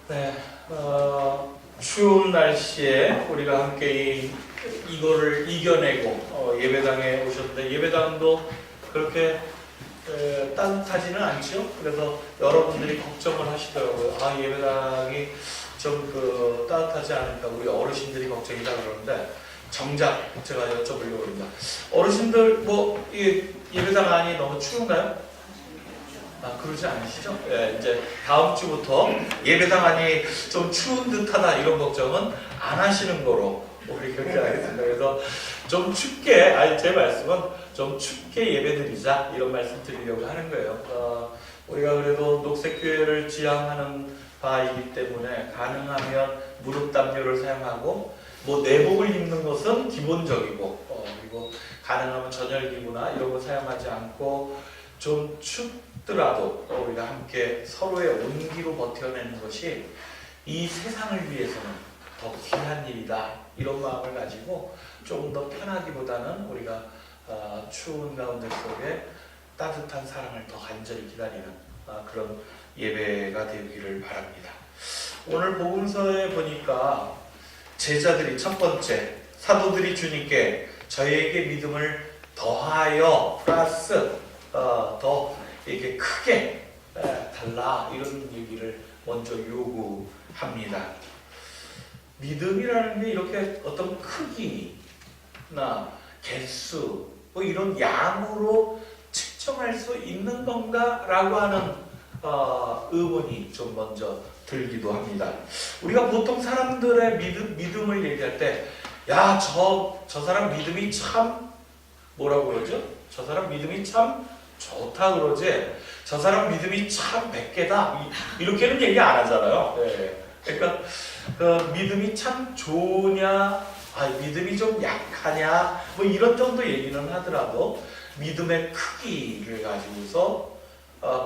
네, 추운 날씨에 우리가 함께 이거를 이겨내고 예배당에 오셨는데 예배당도 그렇게 따뜻하지는 않죠. 그래서 여러분들이 걱정을 하시더라고요. 아, 예배당이 좀 따뜻하지 않으니까 우리 어르신들이 걱정이다 그러는데 정작 제가 여쭤보려고 합니다. 어르신들 예배당 안이 너무 추운가요? 아, 그러지 않으시죠? 예, 이제 다음 주부터 예배당 안이 좀 추운 듯하다 이런 걱정은 안 하시는 거로 우리 그렇게 하겠습니다. 그래서 좀 춥게, 제 말씀은 좀 춥게 예배드리자 이런 말씀 드리려고 하는 거예요. 우리가 그래도 녹색교회를 지향하는 바이기 때문에 가능하면 무릎 담요를 사용하고 내복을 입는 것은 기본적이고 그리고 가능하면 전열기구나 이런 거 사용하지 않고 좀 춥더라도 우리가 함께 서로의 온기로 버텨내는 것이 이 세상을 위해서는 더 귀한 일이다 이런 마음을 가지고 조금 더 편하기보다는 우리가 추운 가운데 속에 따뜻한 사랑을 더 간절히 기다리는 그런 예배가 되기를 바랍니다. 오늘 복음서에 보니까 제자들이 첫 번째 사도들이 주님께 저희에게 믿음을 더하여 플러스 더 이렇게 크게 달라 이런 얘기를 먼저 요구합니다. 믿음이라는 게 이렇게 어떤 크기나 개수 이런 양으로 측정할 수 있는 건가라고 하는 의문이 좀 먼저 들기도 합니다. 우리가 보통 사람들의 믿음을 얘기할 때 야, 저 사람 믿음이 참 뭐라고 그러죠? 저 사람 믿음이 참 좋다 그러지 저 사람 믿음이 참 100개다 이렇게는 얘기 안 하잖아요. 네. 그러니까 믿음이 참 좋으냐 믿음이 좀 약하냐 이런 정도 얘기는 하더라도 믿음의 크기를 가지고서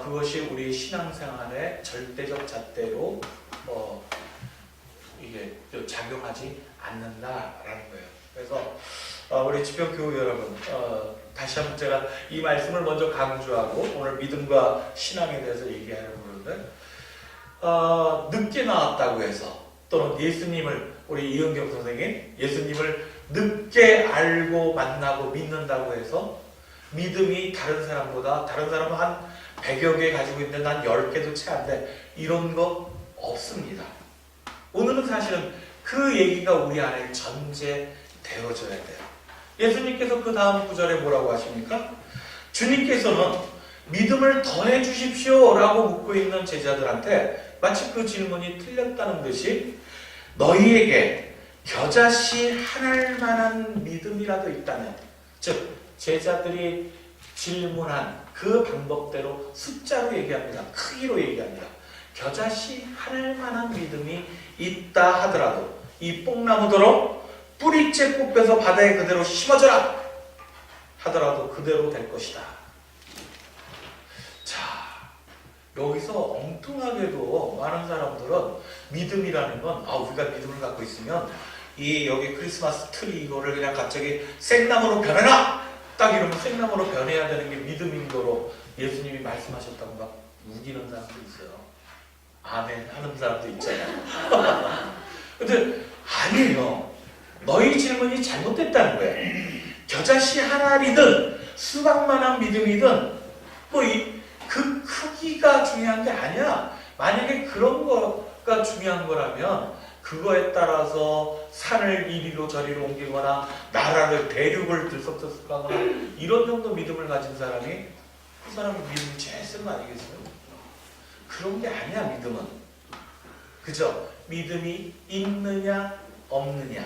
그것이 우리 신앙생활의 절대적 잣대로 이게 작용하지 않는다라는 거예요. 그래서 우리 지평교우 여러분, 다시 한번 제가 이 말씀을 먼저 강조하고 오늘 믿음과 신앙에 대해서 얘기하려고 그러는데 늦게 나왔다고 해서 또는 예수님을 우리 이은경 선생님 예수님을 늦게 알고 만나고 믿는다고 해서 믿음이 다른 사람보다 다른 사람은 한 100여 개 가지고 있는데 난 10개도 채 안 돼 이런 거 없습니다. 오늘은 사실은 그 얘기가 우리 안에 전제되어져야 돼요. 예수님께서 그 다음 구절에 뭐라고 하십니까? 주님께서는 믿음을 더해 주십시오 라고 묻고 있는 제자들한테 마치 그 질문이 틀렸다는 듯이 너희에게 겨자씨 하나일 만한 믿음이라도 있다면 즉 제자들이 질문한 그 방법대로 숫자로 얘기합니다. 크기로 얘기합니다. 겨자씨 하나일 만한 믿음이 있다 하더라도 이 뽕나무더러 뿌리째 뽑혀서 바다에 그대로 심어져라 하더라도 그대로 될 것이다. 자, 여기서 엉뚱하게도 많은 사람들은 믿음이라는 건 우리가 믿음을 갖고 있으면 여기 크리스마스 트리 이거를 그냥 갑자기 생나무로 변해라! 딱 이러면 생나무로 변해야 되는 게 믿음인 거로 예수님이 말씀하셨다고 막 우기는 사람도 있어요. 아멘 하는 사람도 있잖아요. 근데 아니에요. 너희 질문이 잘못됐다는 거예요. 겨자씨 하나이든 수박만한 믿음이든 그 크기가 중요한 게 아니야. 만약에 그런 거가 중요한 거라면 그거에 따라서 산을 이리로 저리로 옮기거나 나라를 대륙을 들썩들썩하거나 이런 정도 믿음을 가진 사람이 그 사람의 믿음이 제일 센 거 아니겠어요? 그런 게 아니야. 믿음은 그죠? 믿음이 있느냐 없느냐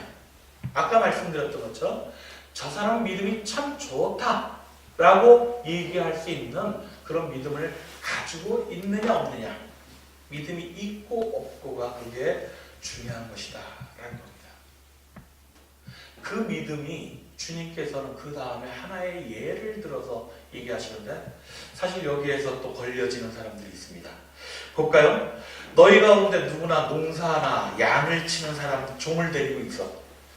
아까 말씀드렸던 것처럼 저 사람 믿음이 참 좋다 라고 얘기할 수 있는 그런 믿음을 가지고 있느냐 없느냐 믿음이 있고 없고가 그게 중요한 것이다 라는 겁니다. 그 믿음이 주님께서는 그 다음에 하나의 예를 들어서 얘기하시는데 사실 여기에서 또 걸려지는 사람들이 있습니다. 볼까요? 너희 가운데 누구나 농사나 양을 치는 사람 종을 데리고 있어.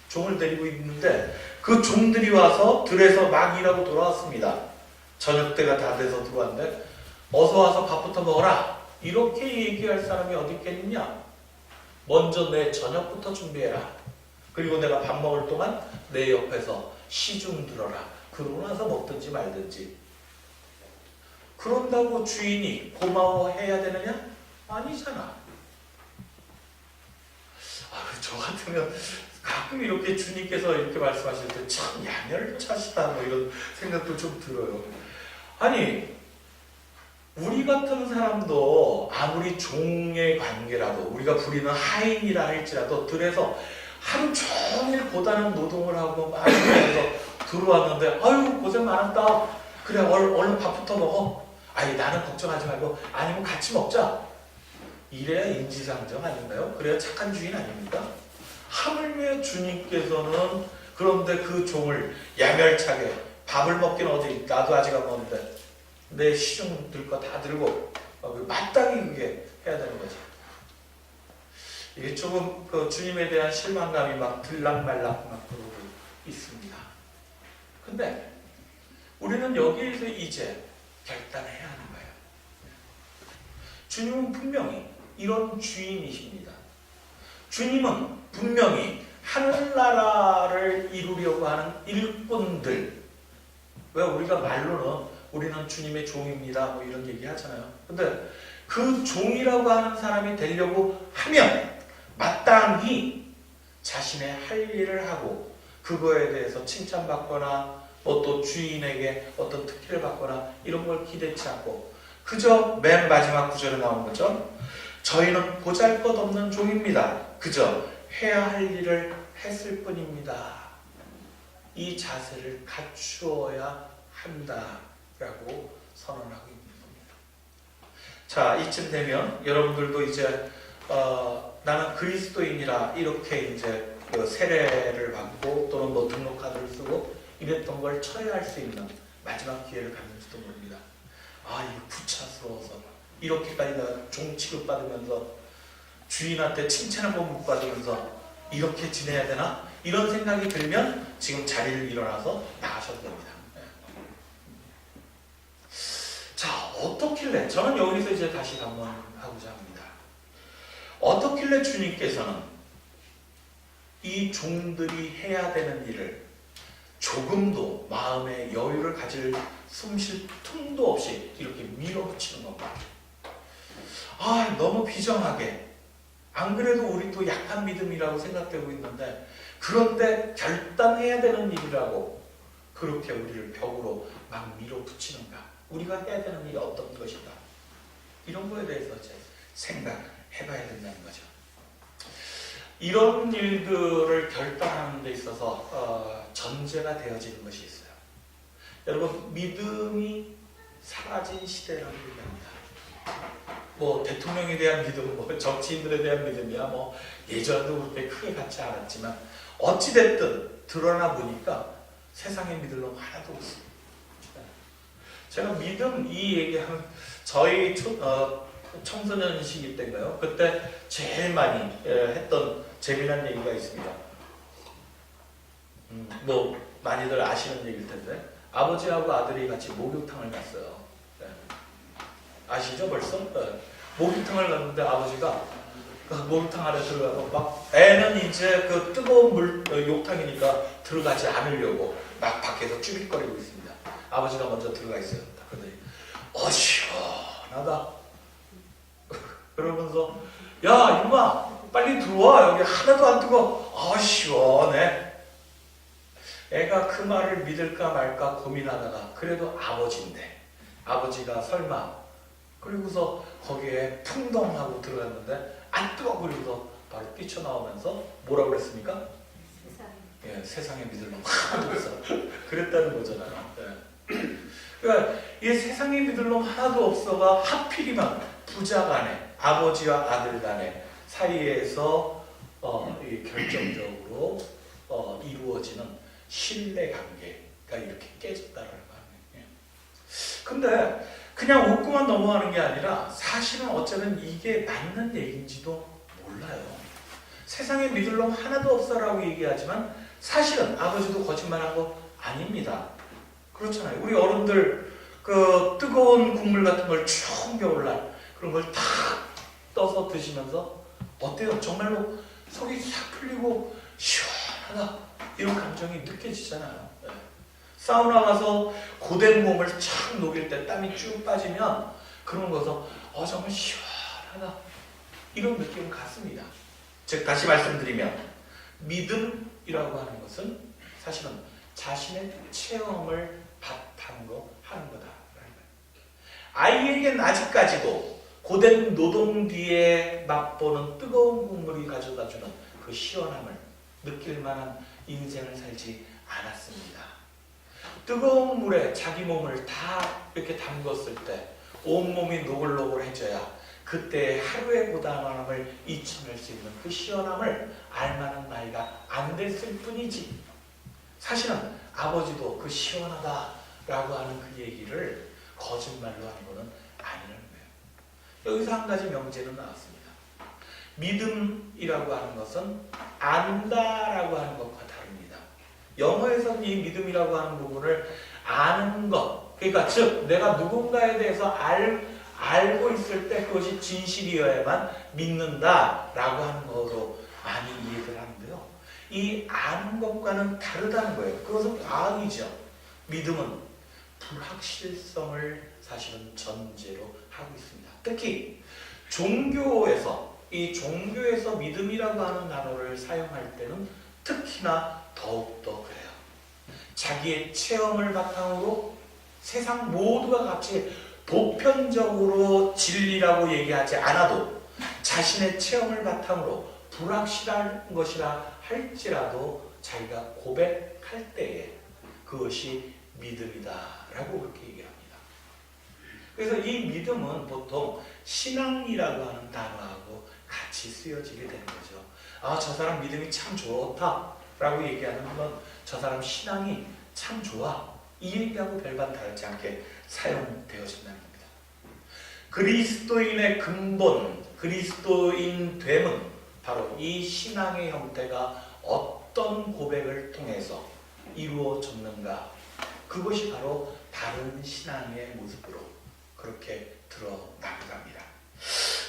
종을 데리고 있는데 그 종들이 와서 들에서 막 일하고 돌아왔습니다. 저녁 때가 다 돼서 들어왔는데 어서 와서 밥부터 먹어라 이렇게 얘기할 사람이 어디 있겠느냐? 먼저 내 저녁부터 준비해라. 그리고 내가 밥 먹을 동안 내 옆에서 시중 들어라. 그러고 나서 먹든지 말든지. 그런다고 주인이 고마워해야 되느냐? 아니잖아. 저 같으면 가끔 이렇게 주님께서 이렇게 말씀하실 때 참 야멸차시다 뭐 이런 생각도 좀 들어요. 아니 우리 같은 사람도 아무리 종의 관계라도 우리가 부리는 하인이라 할지라도 들에서 하루 종일 고단한 노동을 하고 많이 해서 들어왔는데 아유 고생 많았다. 그래 얼른 밥부터 먹어. 아니 나는 걱정하지 말고 아니면 같이 먹자. 이래야 인지상정 아닌가요? 그래야 착한 주인 아닙니까? 하물며 주님께서는 그런데 그 종을 야멸차게 밥을 먹긴 어디 나도 아직 안 먹는데 내 시중 들 거 다 들고 마땅히 그게 해야 되는 거지. 이게 조금 그 주님에 대한 실망감이 막 들락말락 막 그러고 있습니다. 근데 우리는 여기에서 이제 결단해야 하는 거예요. 주님은 분명히 이런 주인이십니다. 주님은 분명히 하늘나라를 이루려고 하는 일꾼들. 왜 우리가 말로는 우리는 주님의 종입니다. 뭐 이런 얘기 하잖아요. 근데 그 종이라고 하는 사람이 되려고 하면 마땅히 자신의 할 일을 하고 그거에 대해서 칭찬받거나 뭐 또 주인에게 어떤 특혜를 받거나 이런 걸 기대치 않고 그저 맨 마지막 구절에 나온 거죠. 저희는 보잘것없는 종입니다. 그저 해야 할 일을 했을 뿐입니다. 이 자세를 갖추어야 한다라고 선언하고 있는 겁니다. 자, 이쯤 되면 여러분들도 이제 나는 그리스도인이라 이렇게 이제 그 세례를 받고 또는 뭐 등록카드를 쓰고 이랬던 걸 철회할 수 있는 마지막 기회를 갖는지도 모릅니다. 아, 이거 구차스러워서 이렇게까지 내가 종 취급받으면서 주인한테 칭찬 한번 못 받으면서 이렇게 지내야 되나? 이런 생각이 들면 지금 자리를 일어나서 나가셔도 됩니다. 자, 어떻길래 저는 여기서 이제 다시 한번 하고자 합니다. 어떻길래 주님께서는 이 종들이 해야 되는 일을 조금도 마음의 여유를 가질 숨쉴 틈도 없이 이렇게 밀어붙이는 건가? 아, 너무 비정하게. 안 그래도 우리도 약한 믿음이라고 생각되고 있는데 그런데 결단해야 되는 일이라고 그렇게 우리를 벽으로 막 밀어붙이는가? 우리가 해야 되는 일이 어떤 것인가? 이런 거에 대해서 이제 생각해봐야 된다는 거죠. 이런 일들을 결단하는 데 있어서 전제가 되어지는 것이 있어요. 여러분, 믿음이 사라진 시대라고 얘기합니다. 뭐 대통령에 대한 믿음, 뭐 정치인들에 대한 믿음이야 뭐 예전도 그렇게 크게 갖지 않았지만 어찌됐든 드러나 보니까 세상에 믿을 놈 하나도 없습니다. 제가 믿음 이 얘기하면 저희 청소년 시기 때인가요? 그때 제일 많이 했던 재미난 얘기가 있습니다. 뭐 많이들 아시는 얘기일 텐데 아버지하고 아들이 같이 목욕탕을 갔어요. 네. 아시죠 벌써? 네. 목욕탕을 갔는데 아버지가 그 목욕탕 안에 들어가서 막 애는 이제 그 뜨거운 물 욕탕이니까 들어가지 않으려고 막 밖에서 쭈빗거리고 있습니다. 아버지가 먼저 들어가 있어요. 그러더니 시원하다. 그러면서 야 이놈아 빨리 들어와 여기 하나도 안 뜨거. 시원해. 애가 그 말을 믿을까 말까 고민하다가 그래도 아버지인데 아버지가 설마 그리고서 거기에 풍덩하고 들어갔는데 안 뜨거. 그리고서 바로 뛰쳐나오면서 뭐라고 그랬습니까? 세상에 믿을 놈 하나도 없어. 그랬다는 거잖아요. 네. 그러니까 이 세상에 믿을 놈 하나도 없어가 하필이면 부자 간에 아버지와 아들 간에 사이에서 결정적으로 이루어지는 신뢰관계가 이렇게 깨졌다라는 거예요. 근데 그냥 웃고만 넘어가는 게 아니라 사실은 어쩌면 이게 맞는 얘기인지도 몰라요. 세상에 믿을 놈 하나도 없어라고 얘기하지만 사실은 아버지도 거짓말한 거 아닙니다. 그렇잖아요. 우리 어른들 그 뜨거운 국물 같은 걸 추운 겨울날 그런 걸 탁 떠서 드시면서 어때요? 정말로 속이 싹 풀리고 시원하다 이런 감정이 느껴지잖아요. 네. 사우나 가서 고된 몸을 착 녹일 때 땀이 쭉 빠지면 그런 거서 정말 시원하다 이런 느낌 같습니다. 즉 다시 말씀드리면 믿음이라고 하는 것은 사실은 자신의 체험을 바탕으로 하는 거다. 아이에겐 아직까지도 고된 노동 뒤에 맛보는 뜨거운 국물이 가져다주는 그 시원함을 느낄 만한 인생을 살지 않았습니다. 뜨거운 물에 자기 몸을 다 이렇게 담궜을 때 온몸이 노글노글해져야 그때 하루의 고단함을 잊혀낼 수 있는 그 시원함을 알만한 나이가 안 됐을 뿐이지, 사실은 아버지도 그 시원하다라고 하는 그 얘기를 거짓말로 하는 것은 아니라는 거예요. 여기서 한 가지 명제는 나왔습니다. 믿음이라고 하는 것은 안다라고 하는 것과 다릅니다. 영어에서는 이 믿음이라고 하는 부분을 아는 것, 그러니까 즉 내가 누군가에 대해서 알고 있을 때 그것이 진실이어야만 믿는다라고 하는 것으로 많이 이해를 하는데요. 이 아는 것과는 다르다는 거예요. 그것은 과학이죠. 믿음은 불확실성을 사실은 전제로 하고 있습니다. 특히 종교에서 믿음이라고 하는 단어를 사용할 때는 특히나 더욱더 그래요. 자기의 체험을 바탕으로 세상 모두가 같이 보편적으로 진리라고 얘기하지 않아도 자신의 체험을 바탕으로 불확실한 것이라 할지라도 자기가 고백할 때에 그것이 믿음이다라고 그렇게 얘기합니다. 그래서 이 믿음은 보통 신앙이라고 하는 단어하고 같이 쓰여지게 되는 거죠. 저 사람 믿음이 참 좋다라고 얘기하는 건 저 사람 신앙이 참 좋아, 이 얘기하고 별반 다르지 않게 사용되어진다는 겁니다. 그리스도인의 근본, 그리스도인 됨은 바로 이 신앙의 형태가 어떤 고백을 통해서 이루어졌는가, 그것이 바로 다른 신앙의 모습으로 그렇게 드러나갑니다.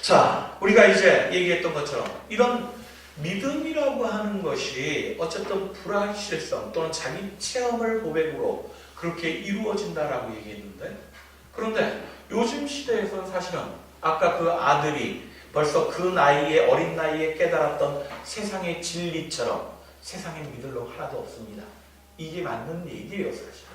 자, 우리가 이제 얘기했던 것처럼 이런 믿음이라고 하는 것이 어쨌든 불확실성 또는 자기 체험을 고백으로 그렇게 이루어진다라고 얘기했는데, 그런데 요즘 시대에서는 사실은 아까 그 아들이 벌써 그 나이에, 어린 나이에 깨달았던 세상의 진리처럼 세상에 믿을 놈 하나도 없습니다. 이게 맞는 얘기예요, 사실.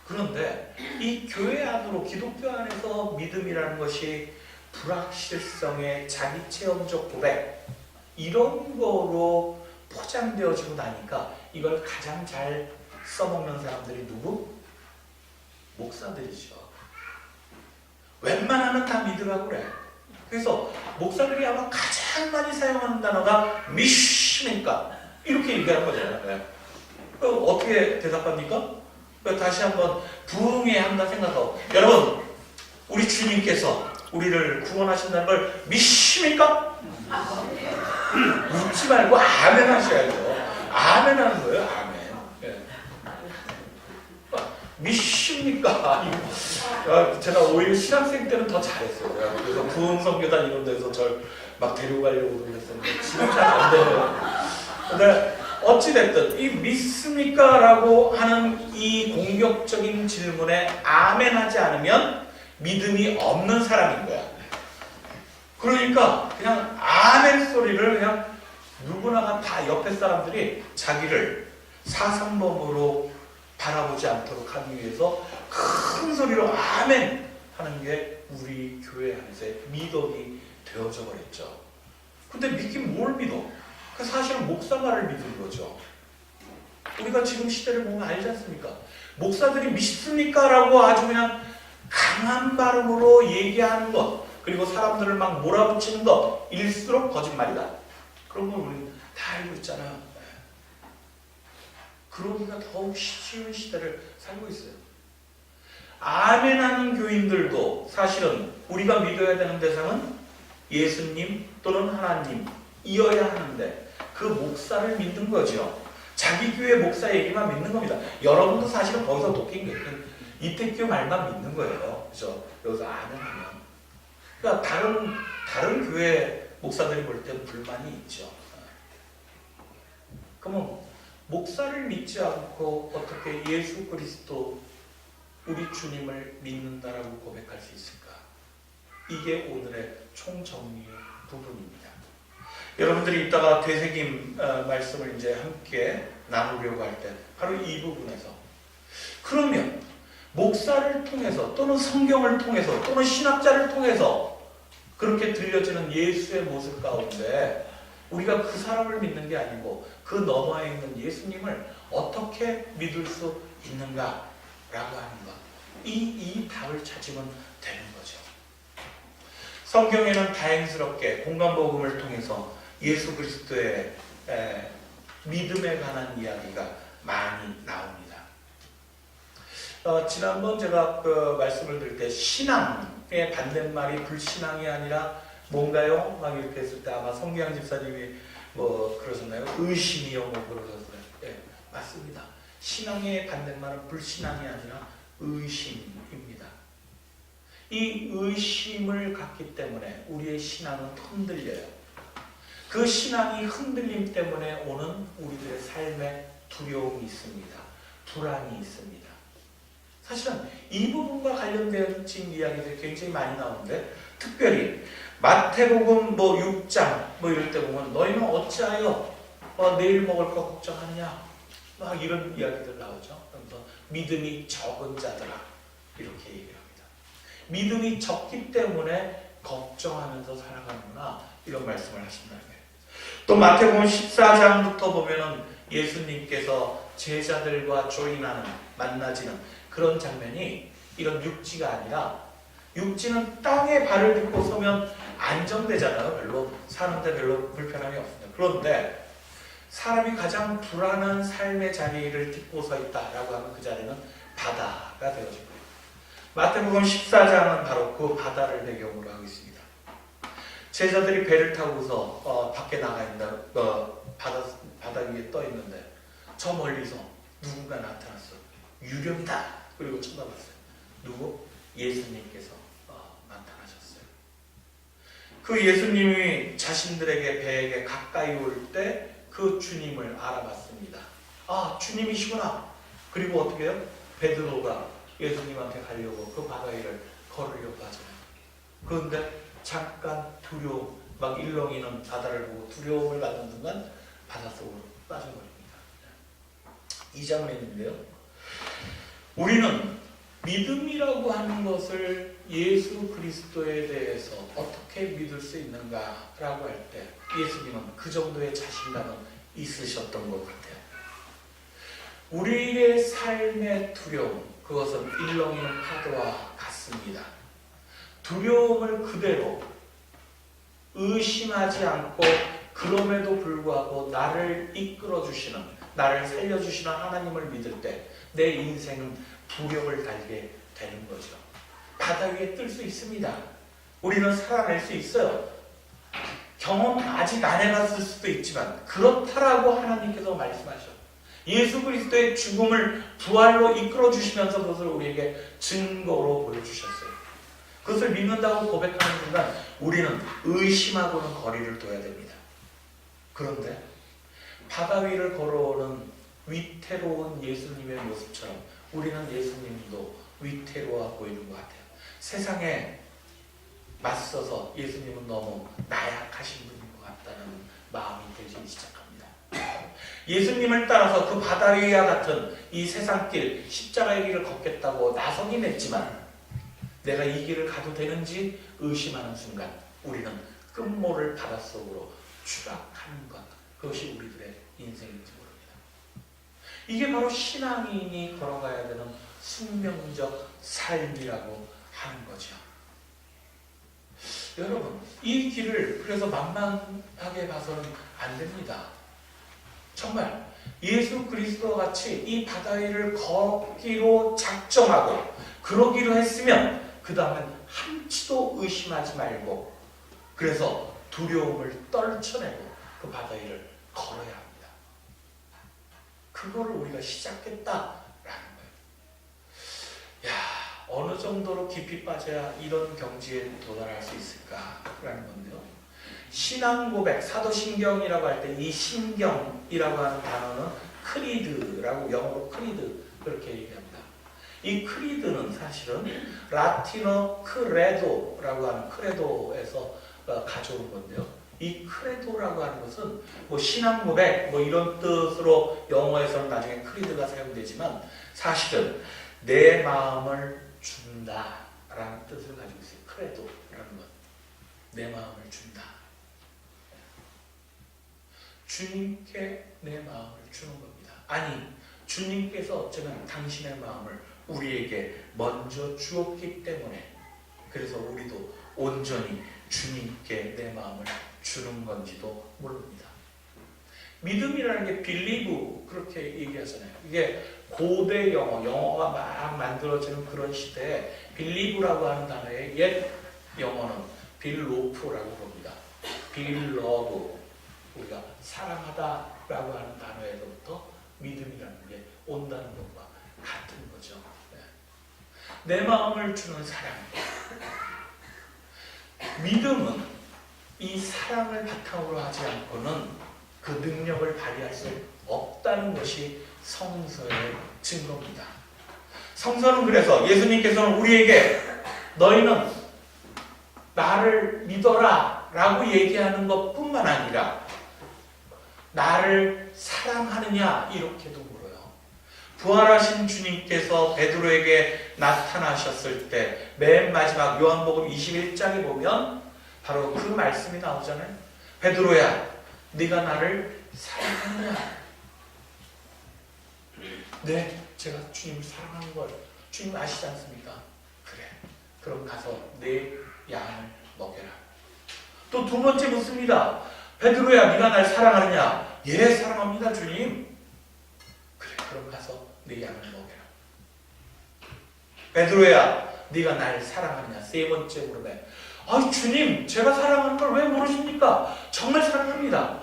그런데 이 교회 안으로, 기독교 안에서 믿음이라는 것이 불확실성의 자기 체험적 고백, 이런 거로 포장되어지고 나니까 이걸 가장 잘 써먹는 사람들이 누구? 목사들이죠. 웬만하면 다 믿으라고 그래. 그래서 목사들이 아마 가장 많이 사용하는 단어가 믿습니까? 이렇게 얘기하는 거잖아요. 네. 그럼 어떻게 대답합니까? 다시 한번 부흥해야 한다 생각하고, 여러분, 우리 주님께서 우리를 구원하신다는 걸 믿습니까? 묻지 말고 아멘 하셔야죠. 아멘 하는 거예요. 아멘. 네. 믿습니까? 제가 오히려 신학생 때는 더 잘했어요. 그래서 부흥선교단 이런 데서 절 막 데리고 가려고 그랬었는데 지금 잘 안 돼요. 근데 어찌됐든 이 믿습니까? 라고 하는 이 공격적인 질문에 아멘 하지 않으면 믿음이 없는 사람인 거야. 그러니까 그냥 아멘 소리를 그냥 누구나가 다 옆에 사람들이 자기를 사상범으로 바라보지 않도록 하기 위해서 큰 소리로 아멘 하는 게 우리 교회 안에서의 미덕이 되어져 버렸죠. 근데 믿긴 뭘 믿어? 그 사실은 목사 말을 믿는 거죠. 우리가 지금 시대를 보면 알지 않습니까? 목사들이 믿습니까? 라고 아주 그냥 강한 발음으로 얘기하는 것, 그리고 사람들을 막 몰아붙이는 것일수록 거짓말이다. 그런 걸 우리는 다 알고 있잖아요. 그러기가 더욱 쉬운 시대를 살고 있어요. 아멘하는 교인들도 사실은 우리가 믿어야 되는 대상은 예수님 또는 하나님이어야 하는데 그 목사를 믿는 거죠. 자기 교회 목사 얘기만 믿는 겁니다. 여러분도 사실은 거기서 놓긴 게 이태규 말만 믿는 거예요. 그죠? 여기서 아멘하면. 그러니까 다른 교회 목사들이 볼 때 불만이 있죠. 그러면 목사를 믿지 않고 어떻게 예수 그리스도 우리 주님을 믿는다라고 고백할 수 있을까? 이게 오늘의 총정리의 부분입니다. 여러분들이 이따가 되새김 말씀을 이제 함께 나누려고 할 때 바로 이 부분에서, 그러면 목사를 통해서 또는 성경을 통해서 또는 신학자를 통해서 그렇게 들려지는 예수의 모습 가운데 우리가 그 사람을 믿는 게 아니고 그 너머에 있는 예수님을 어떻게 믿을 수 있는가라고 하는 것, 이 답을 찾으면 되는 거죠. 성경에는 다행스럽게 공간복음을 통해서 예수 그리스도의 믿음에 관한 이야기가 많이 나옵니다. 지난번 제가 그 말씀을 드릴 때 신앙의 반대말이 불신앙이 아니라 뭔가요? 막 이렇게 했을 때 아마 성경 집사님이 뭐 그러셨나요? 의심이요? 뭐 그러셨어요. 네, 맞습니다. 신앙의 반대말은 불신앙이 아니라 의심입니다. 이 의심을 갖기 때문에 우리의 신앙은 흔들려요. 그 신앙이 흔들림 때문에 오는 우리들의 삶에 두려움이 있습니다. 불안이 있습니다. 사실은 이 부분과 관련된 이야기들이 굉장히 많이 나오는데, 특별히 마태복음 6장 이럴 때 보면 너희는 어찌하여 내일 먹을 거 걱정하느냐 막 이런 이야기들 나오죠. 그래서 믿음이 적은 자들아 이렇게 얘기를 합니다. 믿음이 적기 때문에 걱정하면서 살아가는구나 이런 말씀을 하신다는 거예요. 또 마태복음 14장부터 보면은 예수님께서 제자들과 조인하는, 만나지는 그런 장면이 이런 육지가 아니라, 육지는 땅에 발을 딛고 서면 안정되잖아요. 별로 사는데 별로 불편함이 없습니다. 그런데 사람이 가장 불안한 삶의 자리를 딛고 서 있다라고 하면 그 자리는 바다가 되어질 거예요. 마태복음 14장은 바로 그 바다를 배경으로 하고 있습니다. 제자들이 배를 타고서 밖에 나가 있는 바다 위에 떠 있는데 저 멀리서 누군가 나타났어요. 유령이다. 그리고 쳐다봤어요. 누구? 예수님께서 나타나셨어요. 그 예수님이 자신들에게 배에게 가까이 올 때 그 주님을 알아봤습니다. 아, 주님이시구나. 그리고 어떻게 해요? 베드로가 예수님한테 가려고 그 바다 위를 걸으려고 하잖아요. 그런데 잠깐 두려움, 막 일렁이는 바다를 보고 두려움을 받는 순간 바닷속으로 빠져버립니다. 이 장면인데요. 우리는 믿음이라고 하는 것을 예수 그리스도에 대해서 어떻게 믿을 수 있는가라고 할 때 예수님은 그 정도의 자신감은 있으셨던 것 같아요. 우리의 삶의 두려움, 그것은 일렁이는 파도와 같습니다. 두려움을 그대로 의심하지 않고 그럼에도 불구하고 나를 이끌어주시는, 나를 살려주시는 하나님을 믿을 때 내 인생은 부력을 달게 되는 거죠. 바다 위에 뜰 수 있습니다. 우리는 살아낼 수 있어요. 경험 아직 안 해봤을 수도 있지만 그렇다라고 하나님께서 말씀하셔. 예수 그리스도의 죽음을 부활로 이끌어주시면서 그것을 우리에게 증거로 보여주셨어요. 그것을 믿는다고 고백하는 순간 우리는 의심하고는 거리를 둬야 됩니다. 그런데 바다 위를 걸어오는 위태로운 예수님의 모습처럼 우리는 예수님도 위태로워 보이는 것 같아요. 세상에 맞서서 예수님은 너무 나약하신 분인 것 같다는 마음이 들기 시작합니다. 예수님을 따라서 그 바다 위와 같은 이 세상길, 십자가의 길을 걷겠다고 나서긴 했지만 내가 이 길을 가도 되는지 의심하는 순간 우리는 끝모를 바닷속으로 추락하는 것, 그것이 우리들의 인생인지 모릅니다. 이게 바로 신앙인이 걸어가야 되는 숙명적 삶이라고 하는 거죠. 여러분, 이 길을 그래서 만만하게 봐서는 안 됩니다. 정말 예수 그리스도와 같이 이 바다 위를 걷기로 작정하고 그러기로 했으면 그 다음엔 한치도 의심하지 말고, 그래서 두려움을 떨쳐내고 그 바다 위를 걸어야 합니다. 그거를 우리가 시작했다라는 거예요. 야, 어느 정도로 깊이 빠져야 이런 경지에 도달할 수 있을까라는 건데요. 신앙 고백, 사도신경이라고 할 때 이 신경이라고 하는 단어는 크리드라고 영어로 크리드 그렇게 얘기합니다. 이 크리드는 사실은 라틴어 크레도라고 하는 크레도에서 가져온 건데요. 이 크레도라고 하는 것은 뭐 신앙 고백 뭐 이런 뜻으로 영어에서는 나중에 크리드가 사용되지만 사실은 내 마음을 준다라는 뜻을 가지고 있어요. 크레도라는 것. 내 마음을 준다. 주님께 내 마음을 주는 겁니다. 아니, 주님께서 어쩌면 당신의 마음을 우리에게 먼저 주었기 때문에 그래서 우리도 온전히 주님께 내 마음을 주는 건지도 모릅니다. 믿음이라는 게 believe 그렇게 얘기하잖아요. 이게 고대 영어가 막 만들어지는 그런 시대에 believe라고 하는 단어의 옛 영어는 빌로프라고 봅니다. 빌러브 우리가 사랑하다라고 하는 단어에서부터 믿음이라는 게 온다는 것과 같은 거죠. 내 마음을 주는 사랑. 믿음은 이 사랑을 바탕으로 하지 않고는 그 능력을 발휘할 수 없다는 것이 성서의 증거입니다. 성서는 그래서 예수님께서는 우리에게 너희는 나를 믿어라 라고 얘기하는 것뿐만 아니라 나를 사랑하느냐 이렇게도 물어요. 부활하신 주님께서 베드로에게 나타나셨을 때 맨 마지막 요한복음 21장에 보면 바로 그 말씀이 나오잖아요. 베드로야 네가 나를 사랑하느냐? 네, 제가 주님을 사랑하는 걸 주님 아시지 않습니까? 그래, 그럼 가서 내 양을 먹여라. 또 두 번째 묻습니다. 베드로야 네가 날 사랑하느냐? 예, 사랑합니다 주님. 그래, 그럼 가서 내 양을 먹여라. 베드로야 네가 날 사랑하느냐? 세 번째 물음에 아 주님 제가 사랑하는 걸 왜 모르십니까? 정말 사랑합니다.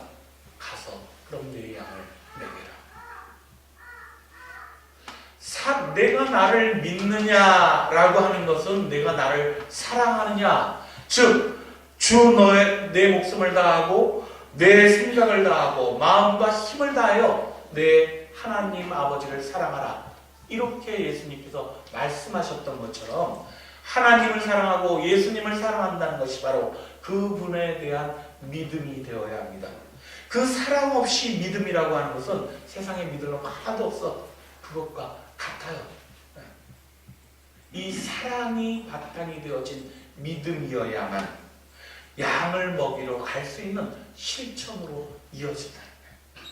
가서 그럼 내 양을 먹여라. 내가 나를 믿느냐라고 하는 것은 내가 나를 사랑하느냐, 즉 주 너의 내 목숨을 다하고 내 생각을 다하고 마음과 힘을 다하여 내 하나님 아버지를 사랑하라. 이렇게 예수님께서 말씀하셨던 것처럼 하나님을 사랑하고 예수님을 사랑한다는 것이 바로 그분에 대한 믿음이 되어야 합니다. 그 사랑 없이 믿음이라고 하는 것은 세상에 믿을 놈 하나도 없어. 그것과 같아요. 이 사랑이 바탕이 되어진 믿음이어야만 양을 먹이러 갈 수 있는 실천으로 이어진다는 거예요.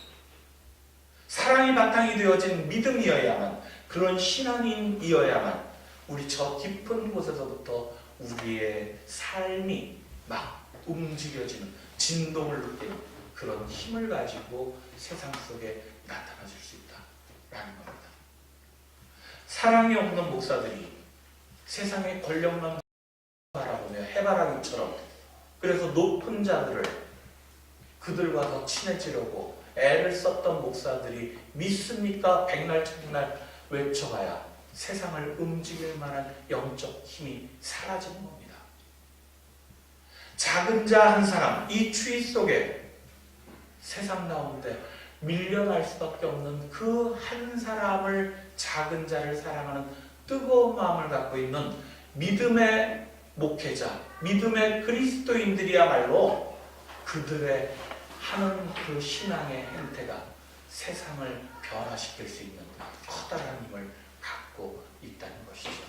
사랑이 바탕이 되어진 믿음이어야만, 그런 신앙인이어야만 우리 저 깊은 곳에서부터 우리의 삶이 막 움직여지는, 진동을 느끼는 그런 힘을 가지고 세상 속에 나타나줄 수 있다라는 겁니다. 사랑이 없는 목사들이 세상의 권력만 바라보며 해바라기처럼, 그래서 높은 자들을 그들과 더 친해지려고 애를 썼던 목사들이 믿습니까? 백날 천날 외쳐봐야 세상을 움직일 만한 영적 힘이 사라지는 겁니다. 작은 자 한 사람, 이 추위 속에 세상 가운데 밀려날 수밖에 없는 그 한 사람을, 작은 자를 사랑하는 뜨거운 마음을 갖고 있는 믿음의 목회자, 믿음의 그리스도인들이야말로 그들의 하는 그 신앙의 행태가 세상을 변화시킬 수 있는 커다란 힘을 갖고 있다는 것이죠.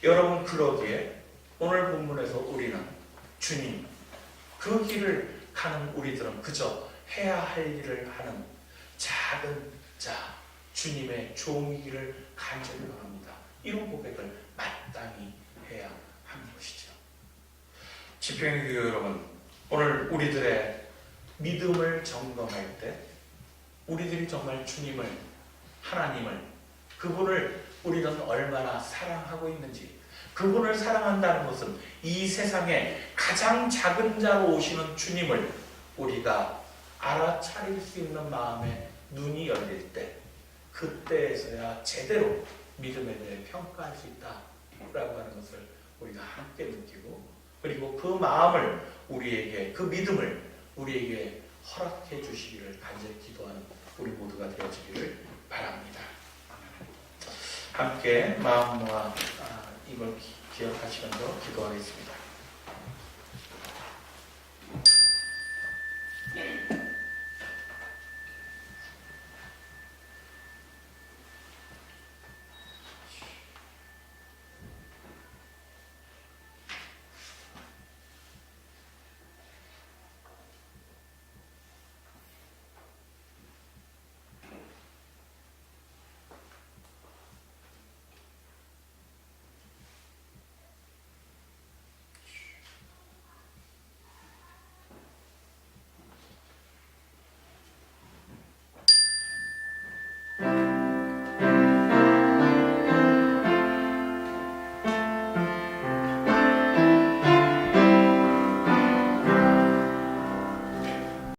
여러분, 그러기에 오늘 본문에서 우리는 주님, 그 길을 가는 우리들은 그저 해야 할 일을 하는 작은 자, 주님의 종이기를 간절히 원합니다. 이런 고백을 마땅히 해야 하는 것이죠. 집행의 교회 여러분, 오늘 우리들의 믿음을 점검할 때 우리들이 정말 주님을, 하나님을, 그분을 우리는 얼마나 사랑하고 있는지, 그분을 사랑한다는 것은 이 세상에 가장 작은 자로 오시는 주님을 우리가 알아차릴 수 있는 마음에 눈이 열릴 때, 그때에서야 제대로 믿음에 대해 평가할 수 있다라고 하는 것을 우리가 함께 느끼고, 그리고 그 마음을 우리에게, 그 믿음을 우리에게 허락해 주시기를 간절히 기도하는 우리 모두가 되어지기를 바랍니다. 함께 마음과 이걸 기억하시면서 기도하겠습니다.